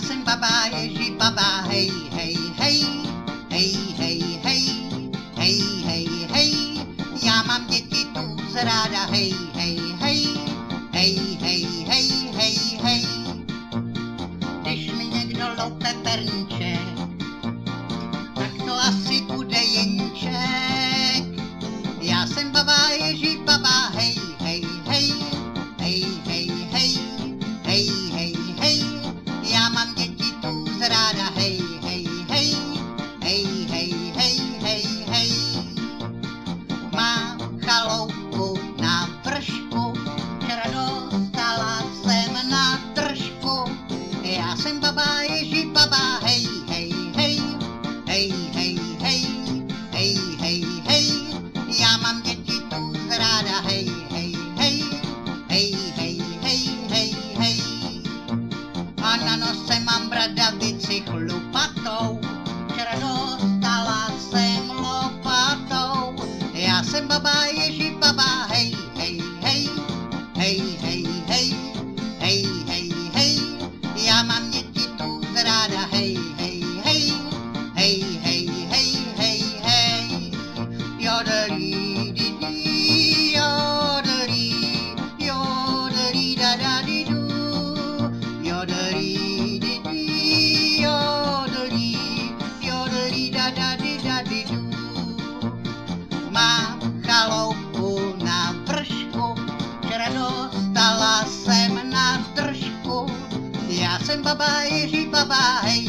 jsem baba, ježí baba, hej, hej, hej, hej, hej, hej, hej, hej, hej, já mám děti tu zráda, hej, hej, hej, hej, hej, hej, hej, hej. Když mi někdo loupe perníček, tak to asi bude Jeníček. Já jsem baba, ježí baba, hej, hej, hej, hej, hej, hej, hej, hej, hej, já mám děti tu zráda, hej, hej, hej, hej, hej, hej, hej, hej. Mám chaloupu na vršku, včera dostala jsem na držku. Já jsem baba, ježí baba, hej, hej, hej, hej, hej, hej, hej, hej, hej, já mám děti tu zráda, hej, hej, hej, hej, hej, hej, hej, hej. A na nose mám bradavici chlupatou, včera dostala jsem lopatou. Já jsem baba, ježí baba, hej, hej, hej, hej, hej, hej, hej, hej, hej, já mám děti tu zráda, hej, hej, hej, hej, hej, hej, hej, hej. Jodelí, di, di, jodelí, jodelí, da, da, di, du, jodelí, di, di, jodelí, jodelí, da, da, di, du. Mám chaloupu na vršku, včera dostala jsem na držku. Já jsem baba, ježí baba, hej,